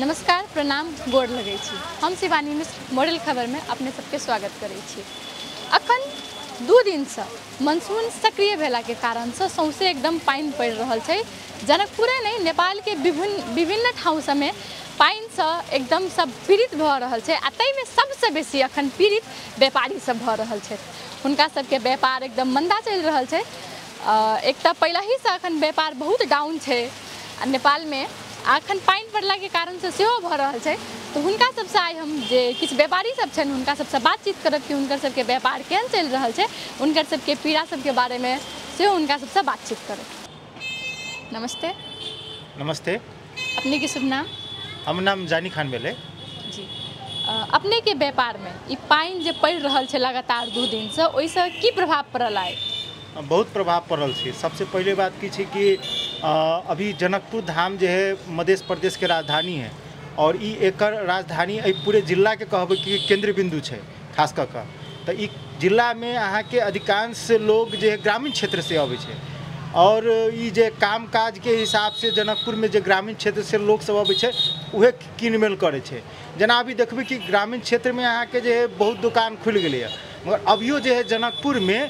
नमस्कार, प्रणाम, गोड़ लगै छी। हम शिवानी मिश्र मॉडल खबर में अपने सबके स्वागत करै छी। अखन 2 दिन से मानसून सक्रिय भेला के कारण से सौंसे एकदम पानी पड़ रहल छै। जनकपुरे नहीं, नेपाल के विभिन्न ठाउँ सब में पानी से एकदम सब पीड़ित भ रहल छै। तै में सबसे बेसी अखन पीड़ित व्यापारी सब भ रहल छै। हुनका सबके व्यापार एकदम मंदा चल रहल छै। एक तो पहले ही से अखन व्यापार बहुत डाउन छै। नेपाल में अखन पानी पड़ला के कारण से सेहो भ रहल छै। तो हुनका सबसे आइ हम जे किछु व्यापारी सब छन हुनका सबसे बातचीत करब कि हुनकर सबके व्यापार केहन चल रहल छै, उनकर सबके पीड़ा सबके बारे में सेहो हुनका सबसे बातचीत करब। नमस्ते। नमस्ते। अपने के शुभ नाम? हमर नाम जानी खान भेलै जी। अपने के व्यापार में ई पानी जे पड़ रहल छै लगातार 2 दिन से, ओइसे की प्रभाव पड़ल आइ? बहुत प्रभाव पड़ल छै। सबसे पहले बात की छै कि अभी जनकपुर धाम जो है मध्य प्रदेश के राजधानी है और ई एकर राजधानी पूरे जिला के कहब कि केंद्र बिंदु है खास कर तो ई जिला में अहाँ के अधिकांश लोग जो है ग्रामीण क्षेत्र से आवे छै और ई जे काम काज के हिसाब से जनकपुर में जो ग्रामीण क्षेत्र से लोग सब आवे छै उहे किनमेल करे छै। जना अभी देखबे कि ग्रामीण क्षेत्र में अहाँ के जो है बहुत दुकान खुल गए, मगर अभियो जो है जनकपुर में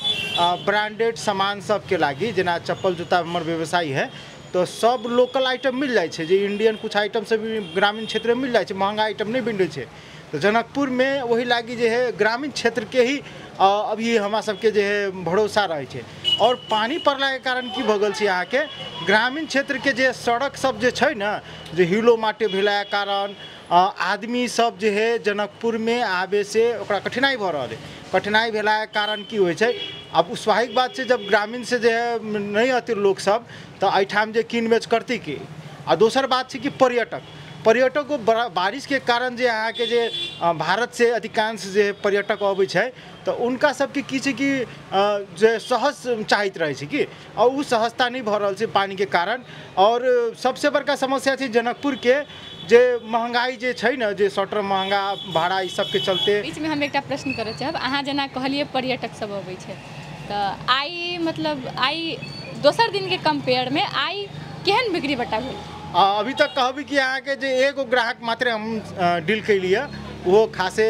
ब्रांडेड सामान सब के लागी जना चप्पल जूता हमर व्यवसायी है तो सब लोकल आइटम मिल जाए छै। जे इंडियन कुछ आइटम सब ग्रामीण क्षेत्र में मिल जाए छै, महंगा आइटम नहीं मिले छै। तो जनकपुर में वही लागी जो है ग्रामीण क्षेत्र के ही अभी हमारा सबके जो है भरोसा रहे छै। और पानी पड़ला के कारण की भगल छै यहाँ के ग्रामीण क्षेत्र के जे सड़क सब जे छै ना, जो हिलो माटे भेला के कारण आदमी सब जो है जनकपुर में आवे से ओकरा कठिनाई भ रहा है। कठिनाई भेला के कारण की होय छै, अब स्वाभाविक बात छै जब ग्रामीण से जो है नहीं आते लोग सब तो एठाम जे कीन बेच करती की। आ दोसर बात छै कि पर्यटक को बारिश के कारण जे अहाँ के जे भारत से अधिकांश जे पर्यटक आबै छै तो उनका सबके की छै कि जे सहज चाहित रहे छै कि और उ सहजता नहीं भ रहल छै पानी के कारण। और सबसे बड़का समस्या छै जनकपुर के जे महंगाई जे छै ना, जे शटर महंगा भाड़ा ई सब के चलते। बीच में हम एक प्रश्न करे चाहब। अहाँ जना कहलिए पर्यटक सब आबै छै तो आई मतलब आई दोसर दिन के कंपेयर में आई केहन बिक्री बट्टा भेल? अभी तक कहबी कि यहाँ के जे एगो ग्राहक मात्र हम डील कैलिए वो खासे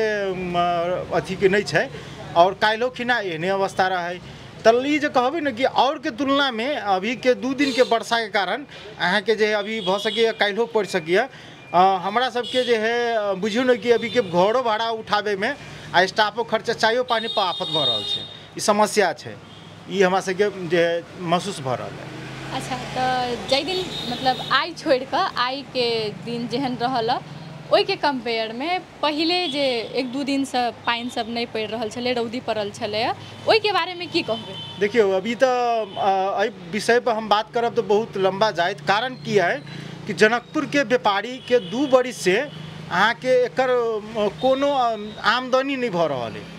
अथी के नहीं छै और काल्हो खिना एहने अवस्था रहे। तल्ली जो कहबी ना कि और के तुलना में अभी के 2 दिन के वर्षा के कारण अहाँ के जे अभी भ सके काल्हो पड़ सकिए। हमरा सबके जे है बुझियो ना कि अभी के घरों भाड़ा उठावे में आ स्टाफो खर्चा चायो पानी पर आफत भ रहल छै। ई समस्या छै, ई हमरा सबके जे महसूस भ रहल है। अच्छा, तो जै दिन मतलब आई छोड़ के आई के दिन जेहन रहल ओई के कंपेयर में पहले जे 1-2 दिन से पानी सब नहीं पड़ रहल छले, रौदी पड़ल छले, ओई के बारे में की कहबे? देखियो अभी तो एहि विषय पर हम बात करब तो बहुत लंबा जायत। कारण की है कि जनकपुर के व्यापारी के 2 बरिस से अहाँ के एकर कोनो आमदनी नहीं भ रहल है,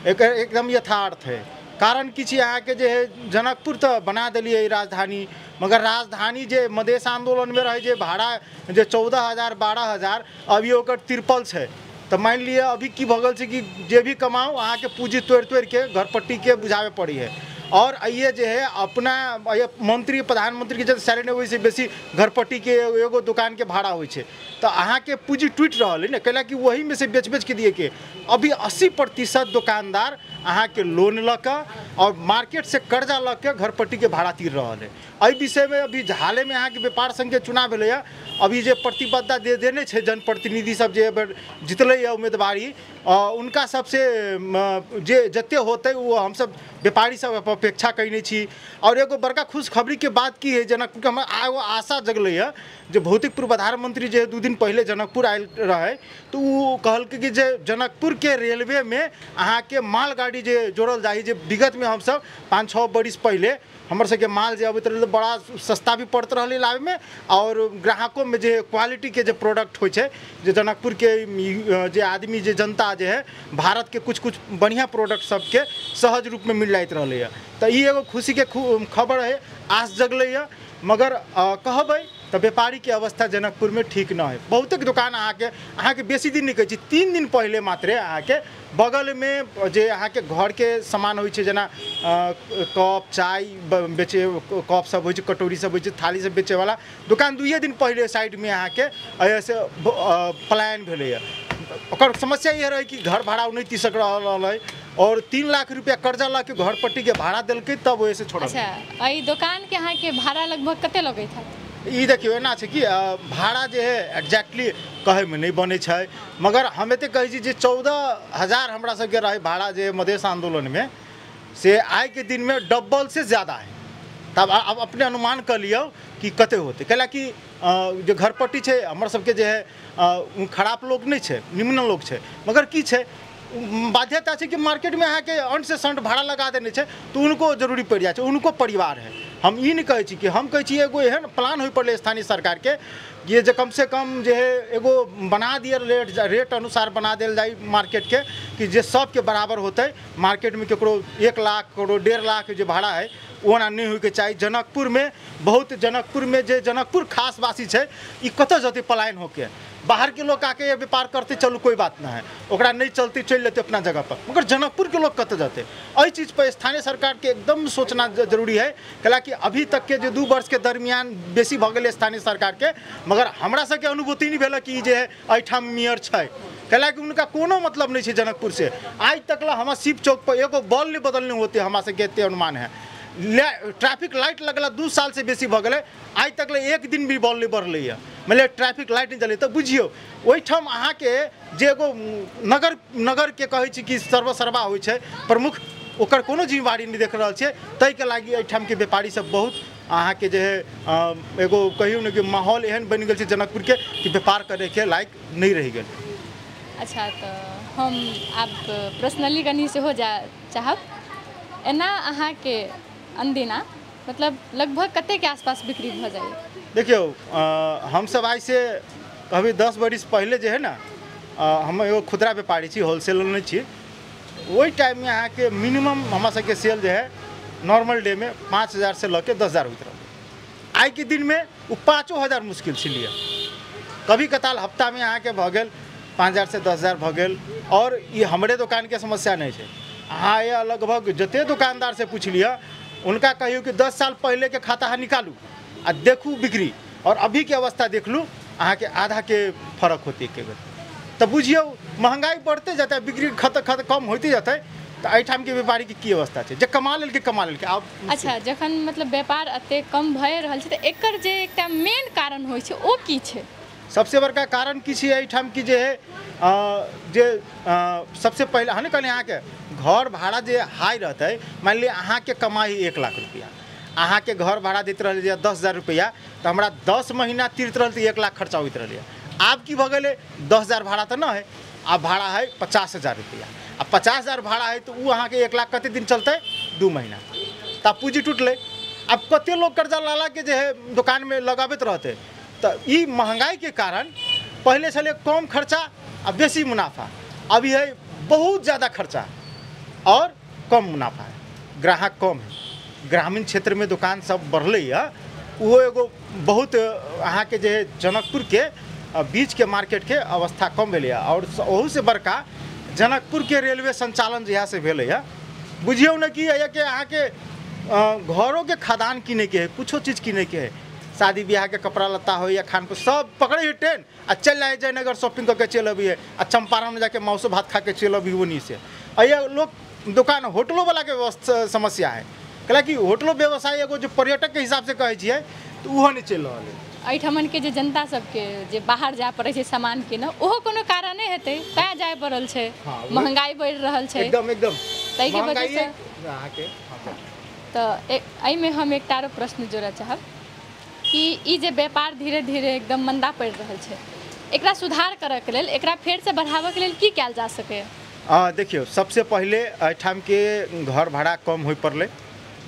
एकर एकदम यथार्थ है। कारण कि अहाँ के जे है जनकपुर तो बना दिलिए राजधानी, मगर राजधानी जे मधेश आंदोलन में रहे जे भाड़ा जे 14,000 12,000 अभी ओकर तिरपल है। तो मान लिये अभी की भगल से कि जे भी कमाओ अहाँ के पूंजी तोड़ के घर पट्टी के बुझावे पड़ी है। और ये जो है अपना मंत्री प्रधानमंत्री के जब सैलरी वैसे बेसी घर पट्टी के एगो दुकान के भाड़ा हो तो अहाँ के पूंजी टूट रहा है ना, कैला कि वही में से बेच के दिए के अभी 80% दुकानदार अहाँ के लोन लक और मार्केट से कर्जा लक घर पट्टी के भाड़ा तीर रहा है। एहि विषय में अभी हाल में अहाँ के व्यापार संघ के चुनाव भेलै, अभी जे प्रतिबद्धता दे देने छै जनप्रतिनिधि सब जे जितलै उम्मीदवारी उनका सबसे जे जते होते वो हम सब व्यापारी सब अपेक्षा कैने छी। और एगो बड़का खुशखबरी के बात की है जनकपुर के हम एगो आशा जगलै है जो भौतिक पूर्व प्रधानमंत्री जे 2 दिन पहले जनकपुर आयल रहे तो वो कहल कि जे जनकपुर के रेलवे में अहाँ के मालगाड़ी जे जोड़ल जाही, जे विगत में हम सब 5-6 बरिस पहले हमर सबके माल जे अबैत रहे बड़ा सस्ता भी पड़त रहे लावे में और ग्राहकों में जे क्वालिटी के जे प्रोडक्ट हो छै, जे जनकपुर के जे आदमी जे जनता जे है भारत के कुछ बढ़िया प्रोडक्ट सबके सहज रूप में मिल जाइत रहले है। तो ये एगो खुशी के खबर है, आस जगलै है। मगर कहबै तो व्यापारी के अवस्था जनकपुर में ठीक न है। बहुतेक दुकान अहाँ के बेसी दिन नहीं कहै छी, 3 दिन पहले मात्रे अहाँ के बगल में जे अहाँ के घर के सामान होइ छै, जेना कप चाय बेचे, कप सब होइ छै, कटोरी सब होइ छै, थाली सब बेचे वाला दुकान 2 दिन पहले साइड में अहाँ के ऐसे पलायन भेलै। ओकर समस्या ये रहे कि घर भाड़ा नहीं तीसक रहल है और 3 लाख रुपया कर्जा ला के घर पट्टी के भाड़ा दिलकै, तब वैसे छोड़। अच्छा, ई दुकान के अहाँ के भाड़ा लगभग कते लगै था? ई देखियो एना छै कि भाड़ा जे है एक्जैक्टली कहे में नहीं बने छै, मगर हम एते कहै छी जे 14,000 हमरा सबके रहे भाड़ा जे मधेश आंदोलन में, से आइ के दिन में डबल से ज़्यादा है। तब अब अपने अनुमान कर लियो कि कते होते, कैला कि जो घर पट्टी छै हमर सबके जे है खराब लोग नहीं छै, निम्न लोग छै, मगर की छै बाध्यता है कि मार्केट में अहाँ के अंट से संट भाड़ा लगा देने छै, तो उनको जरूरी पड़ जाए, उनको परिवार है। हम ई नहीं कहै छी कि हम कहै छी एगो एहन प्लान हो पड़े स्थानीय सरकार के, ये जो कम से कम जो है एगो बना दिए रेट अनुसार बना दिल जाए मार्केट के, कि जे सबके बराबर होते। मार्केट में केकरो 1 लाख ककरो 1.5 लाख जो भाड़ा है वो ना नहीं होके चाहिए। जनकपुर में बहुत, जनकपुर में जे जनकपुर खास वासी है ई कत जते पलायन होके, बाहर के लोग आके ये व्यापार करते चलो कोई बात ना है, ओकरा नहीं चलते चल लेते अपना जगह पर, मगर जनकपुर के लोग कत जाते। एहि चीज़ पर स्थानीय सरकार के एकदम सोचना जरूरी है, कैलाकि अभी तक के जो 2 वर्ष के दरमियान बेसी भ गेल स्थानीय सरकार के, मगर हमरा सबके अनुभूति नहीं भेल कि जे है एहिठाम मेयर छै, कैलाकि उनका कोनो मतलब नहीं है जनकपुर से। आज तक ला हमारा शिव चौक पर एगो बॉल नहीं बदलने होते, हमारा से एते अनुमान है। ट्रैफिक लाइट लगला 2 साल से बेसी भ गेलै, आज तक ले 1 दिन भी बॉल नहीं बढ़लै है, मतलब ट्रैफिक लाइट नहीं जले। तो बुझियो ओहिठाम अहाँ के जे एगो नगर के कहै छी कि सर्वसर्वा होइ छै प्रमुख, ओकर कोनो जिम्मेवारी नहीं देख रहल छै। तै के लागी एहिठाम के व्यापारी सब बहुत अहाँ के जे है एगो कहियो न कि माहौल एहन बन गेल छै जनकपुर के कि व्यापार करे के लायक नहीं रह गेल। अच्छा, तो हम आप पर्सनली कनी से हो जा चाहब, एना अहाँ के अनदिना मतलब लगभग कते के आसपास बिक्री भ जाए? देखियो हम सब आज से अभी 10 बरिस पहले जो है ना, हम एगो खुदरा व्यापारी छी, होलसेलर नहीं छी। वही टाइम में अहाँ के मिनिमम हमारा सबके सेल जो है नॉर्मल डे में 5,000 से लऽ के 10,000 होइत रहे। आज के दिन में वो 5,000 मुश्किल छलिए। कभी कताल हफ्ता में अहाँ के भ गेल 5,000 से 10,000 भ गेल। और ये हमारे दुकान के समस्या नहीं है, अहाँ या लगभग जते दुकानदार से पूछ लिया, उनका कहियो कि 10 साल पहले के खाता अहाँ निकालू आ देखू बिक्री और अभी के अवस्था देख लू, अहाँ के आधा के फर्क होती है। तो बुझियो महंगाई बढ़ते जाता है, बिक्री कम होते जाता है, तो एहिठाम के व्यापारी की अवस्था है जे कमा लेल के आब। अच्छा, जखन मतलब व्यापार एते कम भए रहल छै, तो एकर जे एकटा मेन कारण होइ छै ओ की छै? सबसे बड़का कारण की छै एहिठाम की जे है सबसे पहले हने कहले अहाँ के घर भाड़ा जे हाई रहता है, मान लिया अहाँ के कमाई 1 लाख रुपया, अहाँ के घर भाड़ा देते रहे 10,000 रुपया, तो हमारा 10 महीना तीरत रहे तो 1 लाख खर्चा होते रहे। आब की भ गेले 10,000 भाड़ा तो ना है, अब भाड़ा है 50,000 रुपया। अब 50,000 भाड़ा है तो वो अहाँ के 1 लाख कते दिन चलते? 2 महीना। तब पूंजी टूटले। अब कते लोग कर्जा लाला के जो है दुकान में लगाबत रहते। तो ये महंगाई के कारण पहले चले कम खर्चा और बेसी मुनाफा, अभी है बहुत ज़्यादा खर्चा और कम मुनाफा है, ग्राहक कम है। ग्रामीण क्षेत्र में दुकान सब बढ़ल है, वो एगो बहुत अहाँ के जे जनकपुर के बीच के मार्केट के अवस्था कम भेल। और ओहू से बड़का जनकपुर के रेलवे संचालन जहाँ से भेल है, बुझियो न कि अहाँ के घरों के खदान किने के है, कुछो चीज़ किने के है, शादी ब्याह के कपड़ा लत्ता हो या खान पर सब पकड़े ही ट्रेन आ चल जाए जयनगर शॉपिंग करके चल अभी है, आ चंपारण में जाके मौसो भात खा के चल अभी वहीं से। ये लोग दुकान होटलों वाला के समस्या है, कि होटलों व्यवसाय एगो जो पर्यटक के हिसाब से कहे छिए तो वो नहीं चल रहा है। एहिठमन के जे जनता सबके जे बाहर जाए पड़े छै सामान के, ओहो कोनो कारणे हेतै तैं जाए पड़ल छै। महंगाई बढ़ रहल छै एकदम तै के वजह से। तो एहि में हम एकटा आरो प्रश्न जोड़े चाहब कि ई जे व्यापार धीरे धीरे एकदम मंदा पड़ रहल छै, एकरा सुधार करे के लेल, एकरा फेर से बढ़ावे के लेल की कैल जा सके? देखियो सबसे पहले एहिठाम के घर भाड़ा कम हो पड़े।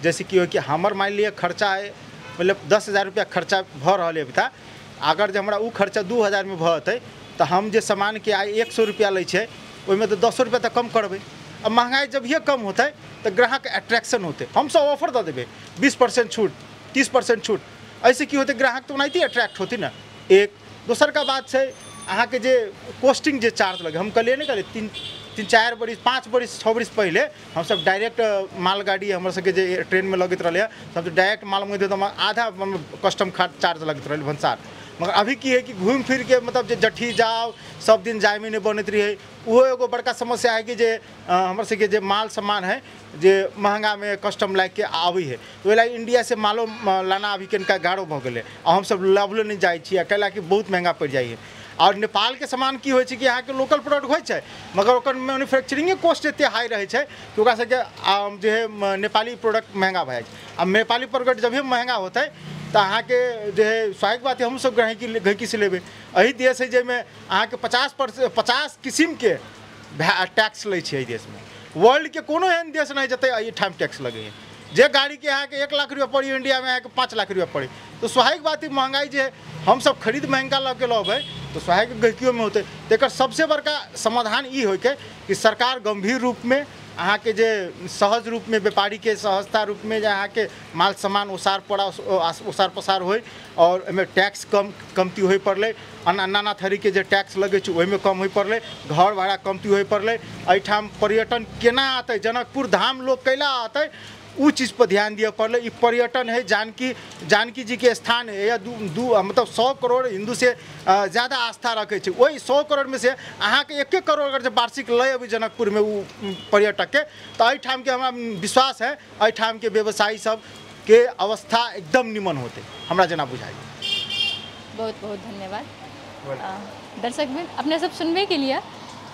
जैसे कि हो कि हमार मान लिया खर्चा है मतलब 10,000 रुपया खर्चा भ रहा है था, अगर जो हमारा वो खर्चा 2,000 में भते तो हम जो सामान के आए 100 रुपया ले में तो 10 रुपया तो कम करबे। अब महंगाई जब ये कम होता है तो ग्राहक अट्रैक्शन होते, हम सब ऑफर दे देवे 20% छूट 30% छूट। ऐसे की होते ग्राहक तो ओनाहिते अट्रैक्ट होती ना। एक दोसर का बात है अहाँ के जे कॉस्टिंग जे चार्ज लगे, हम कहलिए नहीं कहलिए 3-4 बरिस 5 बरिस 6 बरिस पहले हम सब डायरेक्ट मालगाड़ी हमर सबके जे ट्रेन में लगत रहे सब डायरेक्ट माल मंगते तो आधा कस्टम चार्ज लगत रहे भंसार। मगर अभी की है कि घूम फिर के मतलब जे जट्ठी जाओ सब दिन जाए में नहीं बनत रही, वो एगो बड़का समस्या है कि जे हमर सबके जे माल सामान है जे महंगा में कस्टम लाग के आवी है, तो एला इंडिया से मालो लाना अभी कनिका गाढ़ो भ गेलै और हम सब लाभलो नहीं जाइ छी, कैला कि बहुत महंगा पड़ जाइ है। और नेपाल के सामान की होइ छै कि यहाँ के लोकल प्रोडक्ट होइ छै मगर ओकर मैन्युफैक्चरिंग कॉस्ट एते हाई रहे छै कि ओकरा सबके जे है नेपाली प्रोडक्ट महंगा भए जाइ छै। अब नेपाली प्रोडक्ट जब भी महंगा होतै तो अहाँ के जो है स्वाभाविक बात है हम सब गहकी से लेबै। एही देश है जैमे अहाँ के 50 किस्म के टैक्स लै छै एहि देश में। वर्ल्ड के कोनो एहन देश नहीं जतै एहि ठाम टैक्स लगे है। जे गाड़ी के अहाँ के 1 लाख रुपया पड़ी इंडिया में अहाँ के 5 लाख रुपया पड़ी, तो स्वाभाविक बात है महंगाई जे हम सब खरीद महंगा लग के लबै तो स्वाभाविक गहकियों में होते। तेकर सबसे बड़का समाधान ई होइ के कि सरकार गंभीर रूप में अहाँ के जे सहज रूप में व्यापारी के सहजता रूप में जे अहाँ के माल सामान ओसार पसार होय और एमे टैक्स कमती होय पड़ले, नाना थरी के जे टैक्स लगे छै ओहिमे कम होय पड़ले, घर भाड़ा कमती होय पड़ले। एहिठाम पर्यटन केना आते, जनकपुर धाम लोग कैला आते उ चीज़ पर ध्यान दिया पड़े। ये पर्यटन है, जानकी जी के स्थान है, या मतलब 100 करोड़ हिंदू से ज़्यादा आस्था रखे छै। वही 100 करोड़ में से अहाँ के 1 करोड़ अगर जब वार्षिक लय अभी जनकपुर में वो पर्यटक के, तो एहिठाम के हमरा विश्वास है एहिठाम के व्यवसायी सब के अवस्था एकदम निमन होते हमरा जना बुझाई। बहुत बहुत धन्यवाद। दर्शक भी अपने सब सुनबे के लिए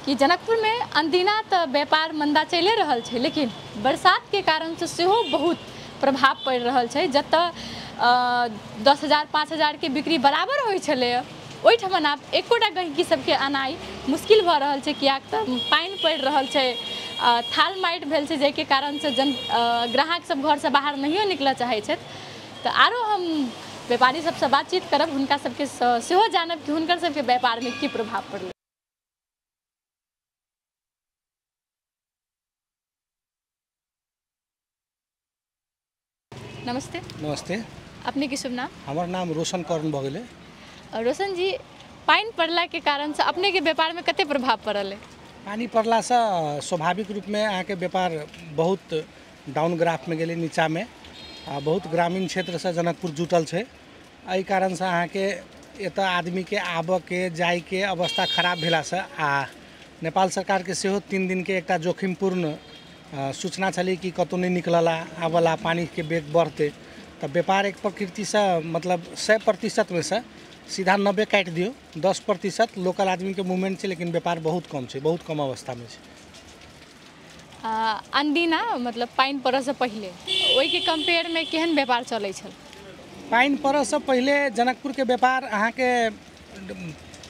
कि जनकपुर में अनदिना तो व्यापार मंदा चले रहल छै, लेकिन बरसात के कारण से सेहो बहुत प्रभाव पड़ रहल छै। जतऽ 10,000 5,000 के बिक्री बराबर होइ छलै ओहिठाम आब एकोटा गहिकी सबके आनाइ मुश्किल भऽ रहल छै, कियाक तऽ पानि पड़ि रहल छै, थाल माटि भेल छै, जाहिके कारण से ग्राहक सब घर से बाहर नहियो निकलऽ चाहै छथि। तऽ आरो हम व्यापारी सबसे बातचीत करब, हुनका सबके सेहो जानब कि हुनकर सबके व्यापार में की प्रभाव पड़लै। नमस्ते। नमस्ते। अपने की शुभ नाम? हमार नाम रोशन कर्ण भऽ गेलै। रोशन जी, पानी पड़ला के कारण से अपने के व्यापार में कते प्रभाव पड़ल है? पानी पड़ला से स्वाभाविक रूप में अहाँ के व्यापार बहुत डाउन ग्राफ में गेलै, नीचा में। बहुत ग्रामीण क्षेत्र से जनकपुर जुटल छै, एहि कारण से अहाँ के एतऽ आदमी के आबऽ के जाय के अवस्था खराब भेला से आ नेपाल सरकार के सेहो 3 दिन के एकटा जोखिमपूर्ण सूचना छलै कि कतौ नहीं निकलला आबला पानी के बेग बढ़ते, तब व्यापार एक प्रकृति से मतलब 100% में से सीधा 90 काट दियो, 10% लोकल आदमी के मूवमेंट छै, लेकिन व्यापार बहुत कम छै, बहुत कम अवस्था में छै। अनदिना मतलब पानी पड़ऽ से पहले ओहि के कंपेयर में केहन व्यापार चलै छल? पानी पड़ऽ से पहले जनकपुर के व्यापार अहाँ के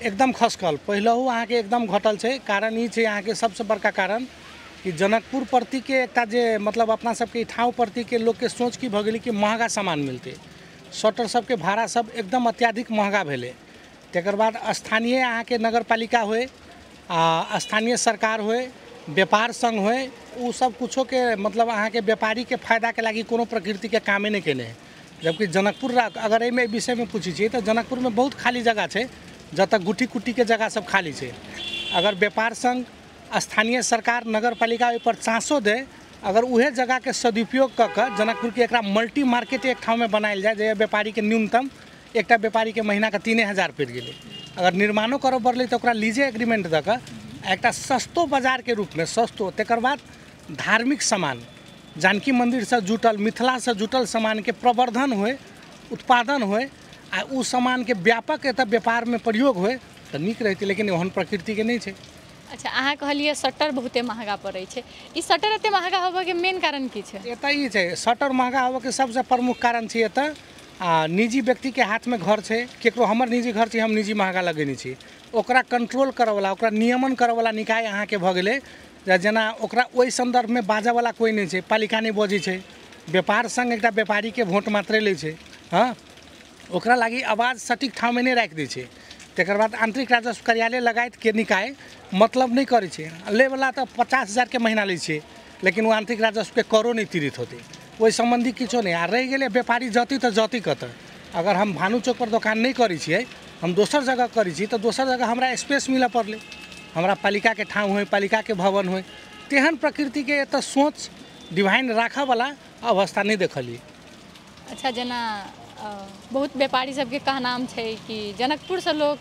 एकदम खसकल, पहिलहु अहाँ के एकदम घटल छै। कारण ई छै अहाँ के सबसे बड़का कारण कि जनकपुर प्रति के एकटा जे मतलब अपना सबके ठाव प्रति के लोग के सोच की भऽ गेलै कि महंगा सामान मिलते, शटर सबके भाड़ा सब एकदम अत्याधिक महंगा भेलै। तकर बाद स्थानीय अहाँ के नगर पालिका होय आ स्थानीय सरकार होय, व्यापार संघ होय, उ सब कुछो के मतलब अहाँ के व्यापारी के फायदा के लागी कोनो प्रकृति के कामे नहीं केने है। जबकि जनकपुर अगर एहिमे विषय में पूछी छियै तो जनकपुर में बहुत खाली जगह छै, जतऽ गुटी कुटी के जगह सब खाली छै। अगर व्यापार संघ, स्थानीय सरकार, नगर पालिका ओहि पर चाँसो दे, अगर उहे जगह के सदुपयोग कऽ कऽ जनकपुर के एकरा मल्टी मार्केट एक ठाव में बनायल जाए, जे व्यापारी के न्यूनतम एकटा व्यापारी के महीना के 3,000 पड़ि गेलै। अगर निर्माणो करऽ पड़लै तो ओकरा लीजे एग्रीमेंट दऽ कऽ एकटा सस्तो बाजार के रूप में सस्तो, तकर बाद धार्मिक सामान जानकी मंदिर से जुटल, मिथिला से जुटल सामान के प्रवर्धन होय, उत्पादन होय आ उ सामान के व्यापक एतऽ व्यापार में प्रयोग होय तऽ नीक रहतै, लेकिन ओहन प्रकृति के नहीं छै। अच्छा, अहाँ कहलिए शटर बहुते महंगा पड़ै छै, ई शटर एते महंगा होबऽ के मेन कारण की छै? एतऽ ई छै शटर महंगा होबऽ के सबसे प्रमुख कारण छै एतऽ निजी व्यक्ति के हाथ में घर छै, केकरो हमर निजी घर छै, हम निजी महंगा लगेने छी, ओकरा कंट्रोल करऽ वाला, ओकरा नियमन करऽ वाला निकाय अहाँ के भऽ गेलै। जेना ओकरा ओहि संदर्भ में बाजऽ वाला कोई नहीं छै, पालिका नहीं बजै छै, व्यापार संघ एकटा व्यापारी के वोट मात्रे लै छै, हाँ, ओकरा लागी आवाज सटीक ठाव में नहीं राखि दै छै। तकर बाद आंतरिक राजस्व कार्यालय लगायत के निकाय मतलब नहीं करै छै, ले वाला तो 50,000 के महीना लै छै, लेकिन वो आंतरिक राजस्व के करो नहीं तीरित होते, ओहि संबंधी किछो नहीं। आ रहि गेलै व्यापारी जति तऽ जति कतऽ, अगर हम भानु चौक पर दुकान नहीं करी छियै, हम दोसर जगह करी छी, तो दोसर जगह हमरा स्पेस मिले पड़ले, हमरा पालिका के ठाव हो, पालिका के भवन हो, तेहन प्रकृति के एत सोच डिवाइन राखऽ वाला अवस्था नहीं देखलिए। अच्छा, जना बहुत व्यापारी सबके कहनाम छै कि जनकपुर से लोग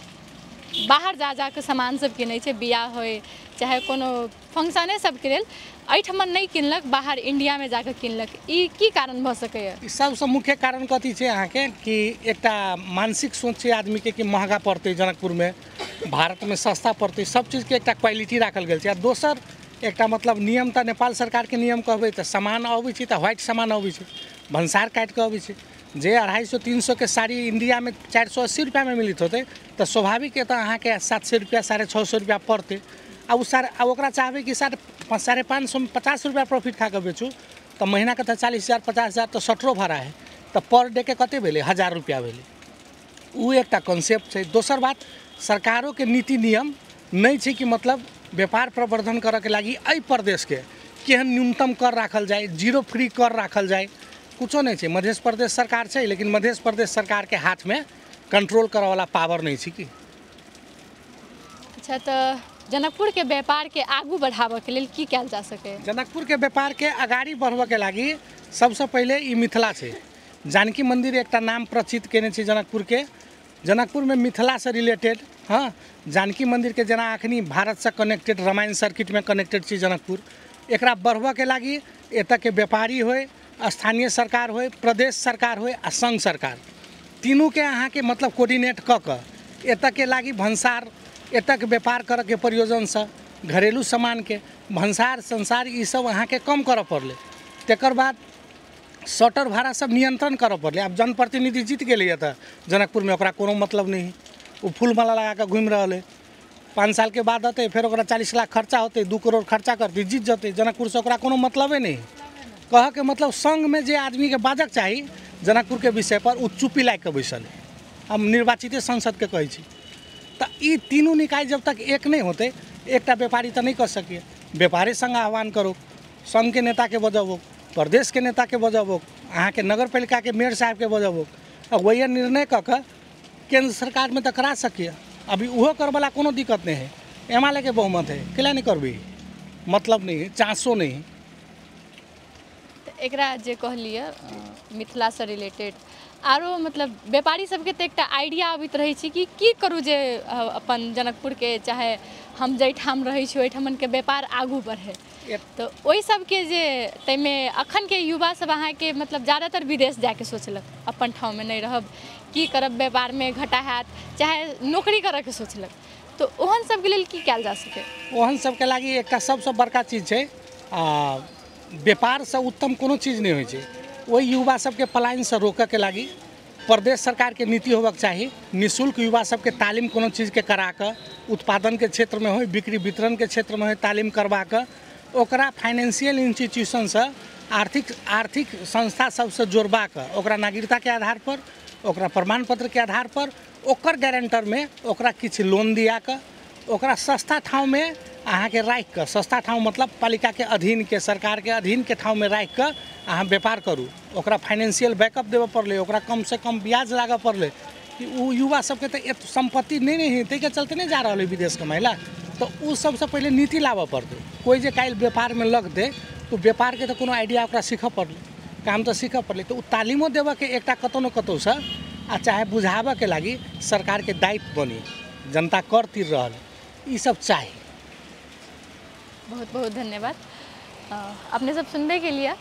बाहर जा के सामान सब किनै छै, बियाह होय चाहे कोनो फंक्शने सबके लेल एहिठमन नहीं किनलक, बाहर इंडिया में जाके किनलक, ई की कारण भ सकैए? ई सबसे मुख्य कारण कथी छै अहाँके कि एकटा मानसिक सोच छै आदमी के कि महंगा पड़तै जनकपुर में, भारत में सस्ता पड़तै, सब चीज के एकटा क्वालिटी राखल गेल छै। आ दोसर एकटा मतलब नियम त नेपाल सरकार के नियम कहबै त सामान अबै छै त व्हाइट सामान अबै छै, भंसार काट के अबै छै। जे 250-300 के साड़ी इंडिया में 480 रुपया में मिलित होते तो स्वाभाविक है तो अहाँ के 700 रुपया 650 रुपया पड़ते। अब ओकरा चाहबे कि 550 रुपया प्रॉफिट खा के बेचू तो महीना के तो 40,000 50,000 तो शटरो भाड़ा है, तो पर डे के कते भेले 1000 रुपया भेले। उ एकटा कॉन्सेप्ट है। दोसर बात, सरकारों के नीति नियम नहीं है कि मतलब व्यापार प्रवर्धन करे के लागी एहि प्रदेश के केहन न्यूनतम कर राखल जाए, जीरो फ्री कर राखल जाए, कुछो नहीं है। मध्य प्रदेश सरकार है, लेकिन मध्य प्रदेश सरकार के हाथ में कंट्रोल करे वाला पावर नहीं है कि। अच्छा, तो जनकपुर के व्यापार के आगू बढ़ावे के लिए की कयल जा सके? जनकपुर के व्यापार के आगाड़ी बढ़वे के लागी सबसे पहले ई मिथिला है। जानकी मंदिर एकटा नाम प्रचित केने छै जनकपुर के। जनकपुर में मिथिला से रिलेटेड, हाँ, जानकी मंदिर के जना अखनी भारत से कनेक्टेड, रामायण सर्किट में कनेक्टेड छै जनकपुर। एकरा बढ़वे के लागी एत के व्यापारी होय, स्थानीय सरकार होय, प्रदेश सरकार होय आ संघ सरकार, तीनों के अहाँ के मतलब कोऑर्डिनेट क के एत के लागी भंसार, एत के व्यापार करे के प्रयोजन से घरेलू सामान के भंसार संसार ई सब अहाँ के कम करे पड़ले। तेकर बाद शटर भाड़ा सब नियंत्रण करे पड़ले। अब जनप्रतिनिधि जीत गेलै त जनकपुर में ओकरा कोनो मतलब नहीं, वो फूल माला लगा के घूम रहा है। 5 साल के बाद अतै, फिर ओकरा 40 लाख खर्चा होते, 2 करोड़ खर्चा करते, जीत जते। जनकपुर से ओकरा कोनो मतलबे नहीं। कह के मतलब संघ में जे आदमी के बाजक चाहिए जनकपुर के विषय पर, उ चुप्पी लाग के बैसल है। हम निर्वाचित सांसद के कहै छी। तो ये तीनों निकाय जब तक एक नहीं होते, एकटा व्यापारी तो नहीं कर सकिए। व्यापारी संघ आह्वान करो, संघ के नेता के बजाबो, प्रदेश के नेता के बजाबो, अहाँ के नगर पालिका के मेयर साहब के बजाबो, और वही निर्णय क के केंद्र सरकार में तो करा सकिए। अभी उहो कर वाला कोनो दिक्कत नहीं है, एमएलए के बहुमत है, किला नहीं करबी, मतलब नहीं है, चांसो नहीं है। एकरा जे कहलिए मिथिला से रिलेटेड आरो मतलब व्यापारी सबके तो एक आइडिया अबित रही कि की करू जे अपन जनकपुर के चाहे हम जैठाम रही छी ओहिठमन के व्यापार आगू बढ़े। तो वही सबके जे तैमे अखन के युवा सब अहाँ के मतलब ज़्यादातर विदेश जाके सोचलक, अपन ठाव में नहीं रहब, की करब, व्यापार में घाटा हैत, चाहे नौकरी करे के सोचलक। तो ओहन सबके लेल की कयल जा सके? ओहन सबके लागी एकटा सबसे बड़का चीज है, व्यापार से उत्तम कोनो चीज नहीं होय। वही युवा सबके पलायन से रोके के लागी प्रदेश सरकार के नीति होबक चाहिए। निःशुल्क युवा सबके तालीम कोनो चीज के करा के, उत्पादन के क्षेत्र में हो, बिक्री वितरण के क्षेत्र में हो, तालीम करवा के ओकरा फाइनेंशियल इंस्टीट्यूशन से आर्थिक संस्था सबसे जोड़वा के ओकरा नागरिकता के आधार पर, ओकरा प्रमाण पत्र के आधार पर, ओकर गारंटर में ओकरा किछ लोन दिया के ओकरा सस्ता ठाव में अहाँ के राख के, सस्ता ठाव मतलब पालिका के अधीन के, सरकार के अधीन के ठाव में राख के अहाँ व्यापार करू। ओकरा फाइनेंशियल बैकअप देवे पड़ले, ओकरा कम से कम ब्याज लागे पड़ले कि उ युवा सबके तो संपत्ति नहीं है, ताहि के चलते नहीं जा रहा है विदेश कमाइला। तो उ सबसे पहले नीति लावे पड़ते। कोई जे काल्हि व्यापार में लगते तो व्यापार के तो कोनो आइडिया ओकरा सीखऽ पड़ले, काम तो सीखऽ पड़ले। तो तालीमो देवे के एकटा कतौ न कतौ से आ चाहे बुझावे के लागी सरकार के दायित्व बनी, जनता कर तीर रहल, ई सब चाहिए। बहुत बहुत धन्यवाद अपने सब सुनने के लिए।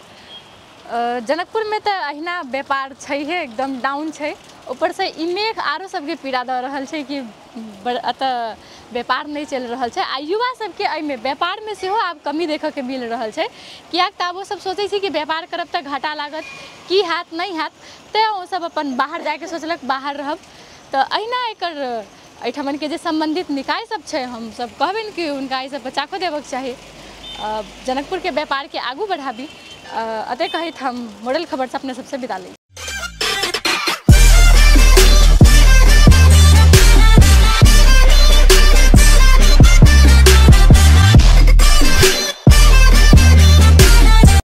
जनकपुर में तो अहिना व्यापार है, एकदम डाउन है, ऊपर से इमेज आरो सबके पीड़ा दे रहा है कि अतः व्यापार नहीं चल रहा है। आ युवा सबके एहिमे व्यापार में सेहो आब कमी देखे के मिल रहा है, कियाक तऽ वो सब सोचे कि व्यापार करब तऽ घाटा लागत, की हैत नहीं हैत, तो वो सब अपन बाहर जाके सोचलक बाहर रहब। तो अहिना एकर एहिठमन के जे संबंधित निकाय सब है, हम सब कहबन कि उनका ये सब बचाको देवक चाहिए, जनकपुर के व्यापार के आगू बढ़ाबी। अतः कहित हम मॉडल खबर से अपने सबसे विदा लै छी।